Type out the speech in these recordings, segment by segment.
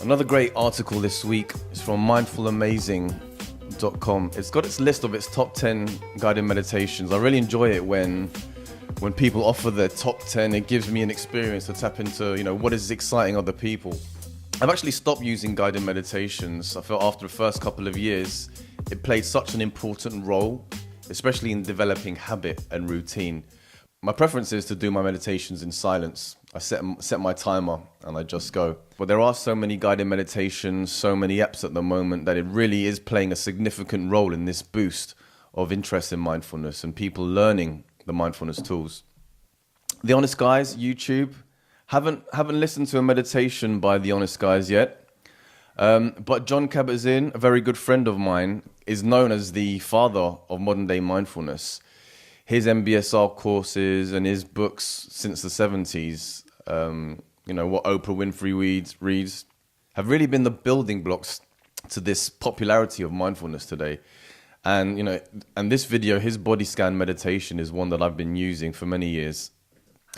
Another great article this week is from mindfulamazing.com. It's got its list of its top 10 guided meditations. I really enjoy it when people offer their top 10. It gives me an experience to tap into, what is exciting other people. I've actually stopped using guided meditations. I felt after the first couple of years, it played such an important role, especially in developing habit and routine. My preference is to do my meditations in silence. I set my timer and I just go. But there are so many guided meditations, so many apps at the moment that it really is playing a significant role in this boost of interest in mindfulness and people learning the mindfulness tools. The Honest Guys, YouTube, haven't listened to a meditation by The Honest Guys yet. But John Kabat-Zinn, a very good friend of mine, is known as the father of modern day mindfulness. His MBSR courses and his books since the 70s, what Oprah Winfrey reads, have really been the building blocks to this popularity of mindfulness today. And, and this video, his body scan meditation, is one that I've been using for many years.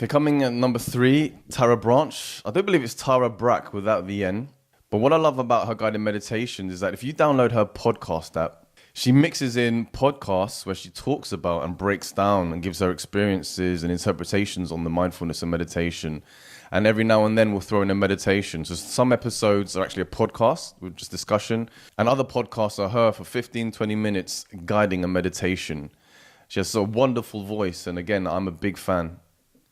Okay, coming at number 3, Tara Branch. I don't believe it's Tara Brach without the N. But what I love about her guided meditation is that if you download her podcast app, she mixes in podcasts where she talks about and breaks down and gives her experiences and interpretations on the mindfulness and meditation. And every now and then we'll throw in a meditation. So some episodes are actually a podcast with just discussion. And other podcasts are her for 15, 20 minutes guiding a meditation. She has a wonderful voice. And again, I'm a big fan.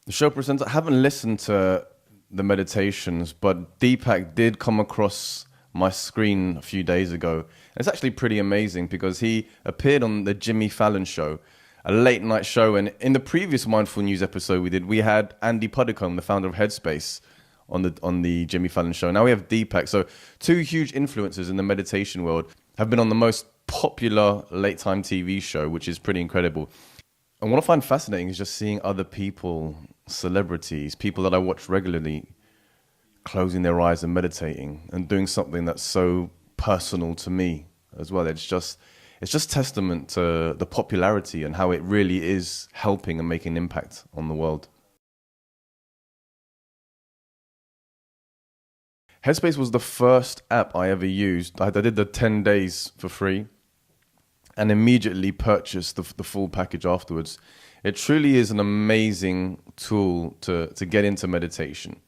The show presenter, I haven't listened to the meditations, but Deepak did come across my screen a few days ago. It's actually pretty amazing because he appeared on the Jimmy Fallon show, a late night show. And in the previous Mindful News episode we had Andy Puddicombe, the founder of Headspace, on the Jimmy Fallon show. Now we have Deepak. So 2 huge influencers in the meditation world have been on the most popular late time TV show, which is pretty incredible. And what I find fascinating is just seeing other people, celebrities, people that I watch regularly, closing their eyes and meditating and doing something that's so personal to me as well. It's just testament to the popularity and how it really is helping and making an impact on the world. Headspace was the first app I ever used. I did the 10 days for free and immediately purchased the full package afterwards. It truly is an amazing tool to get into meditation.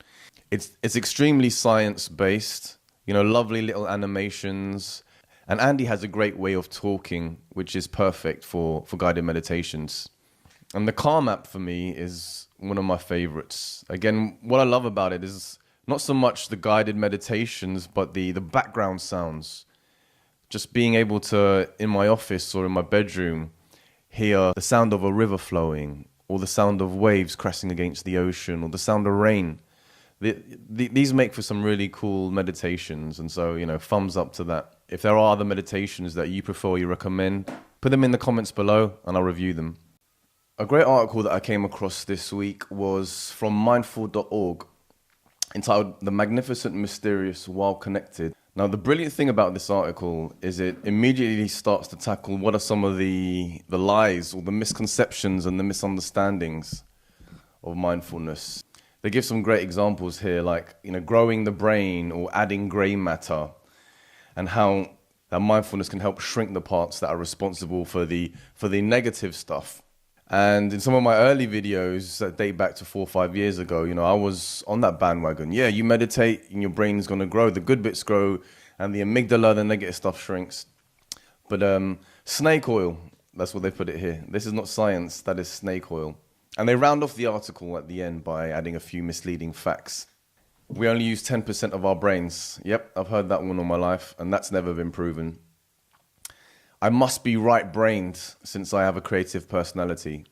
It's extremely science-based, lovely little animations. And Andy has a great way of talking, which is perfect for guided meditations. And the Calm app for me is one of my favorites. Again, what I love about it is not so much the guided meditations, but the background sounds. Just being able to, in my office or in my bedroom, hear the sound of a river flowing, or the sound of waves crashing against the ocean, or the sound of rain. These make for some really cool meditations, and so, thumbs up to that. If there are other meditations that you prefer or you recommend, put them in the comments below and I'll review them. A great article that I came across this week was from mindful.org, entitled The Magnificent, Mysterious, While Connected. Now, the brilliant thing about this article is it immediately starts to tackle what are some of the lies or the misconceptions and the misunderstandings of mindfulness. They give some great examples here, like, growing the brain or adding gray matter, and how that mindfulness can help shrink the parts that are responsible for the negative stuff. And in some of my early videos that date back to 4 or 5 years ago, I was on that bandwagon. Yeah, you meditate and your brain's going to grow, the good bits grow, and the amygdala, the negative stuff, shrinks. But snake oil, that's what they put it here. This is not science, that is snake oil. And they round off the article at the end by adding a few misleading facts. We only use 10% of our brains. Yep, I've heard that one all my life, and that's never been proven. I must be right-brained since I have a creative personality.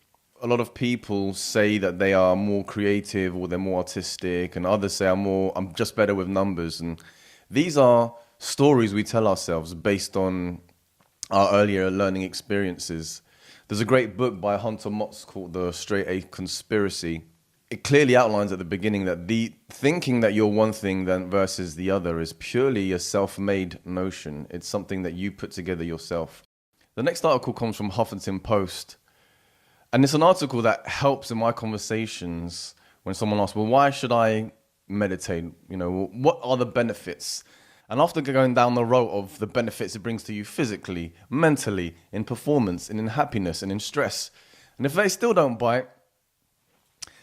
A lot of people say that they are more creative or they're more artistic, and others say I'm just better with numbers. And these are stories we tell ourselves based on our earlier learning experiences. There's a great book by Hunter Motz called The Straight A Conspiracy. It clearly outlines at the beginning that the thinking that you're one thing then versus the other is purely a self-made notion. It's something that you put together yourself. The next article comes from Huffington Post. And it's an article that helps in my conversations when someone asks, well, why should I meditate? What are the benefits? And after going down the road of the benefits it brings to you physically, mentally, in performance, and in happiness, and in stress, and if they still don't bite,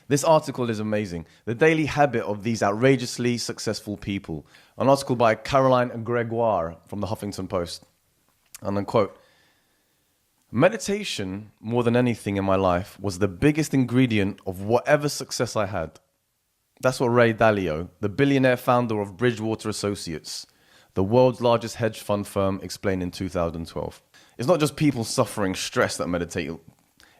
this article is amazing. The daily habit of these outrageously successful people. An article by Caroline Gregoire from the Huffington Post. And I quote, meditation, more than anything in my life, was the biggest ingredient of whatever success I had. That's what Ray Dalio, the billionaire founder of Bridgewater Associates, the world's largest hedge fund firm, explained in 2012. It's not just people suffering stress that meditate.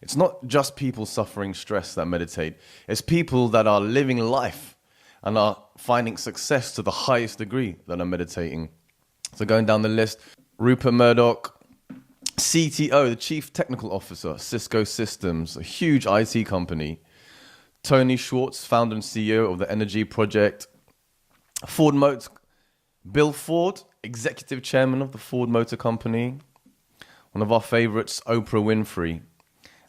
It's not just people suffering stress that meditate. It's people that are living life and are finding success to the highest degree that are meditating. So going down the list, Rupert Murdoch, CTO, the Chief Technical Officer, Cisco Systems, a huge IT company. Tony Schwartz, founder and CEO of the Energy Project. Ford Motor, Bill Ford, Executive Chairman of the Ford Motor Company. One of our favorites, Oprah Winfrey.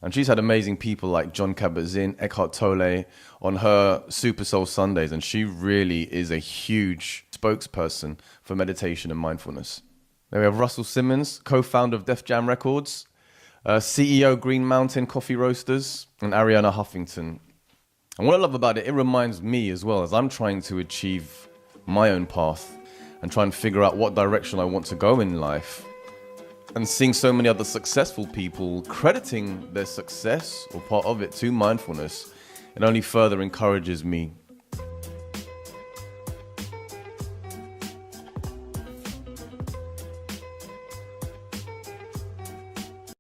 And she's had amazing people like John Kabat-Zinn, Eckhart Tolle on her Super Soul Sundays. And she really is a huge spokesperson for meditation and mindfulness. Then we have Russell Simmons, co-founder of Def Jam Records, CEO Green Mountain Coffee Roasters, and Ariana Huffington. And what I love about it, it reminds me as well, as I'm trying to achieve my own path and try and figure out what direction I want to go in life. And seeing so many other successful people crediting their success or part of it to mindfulness, it only further encourages me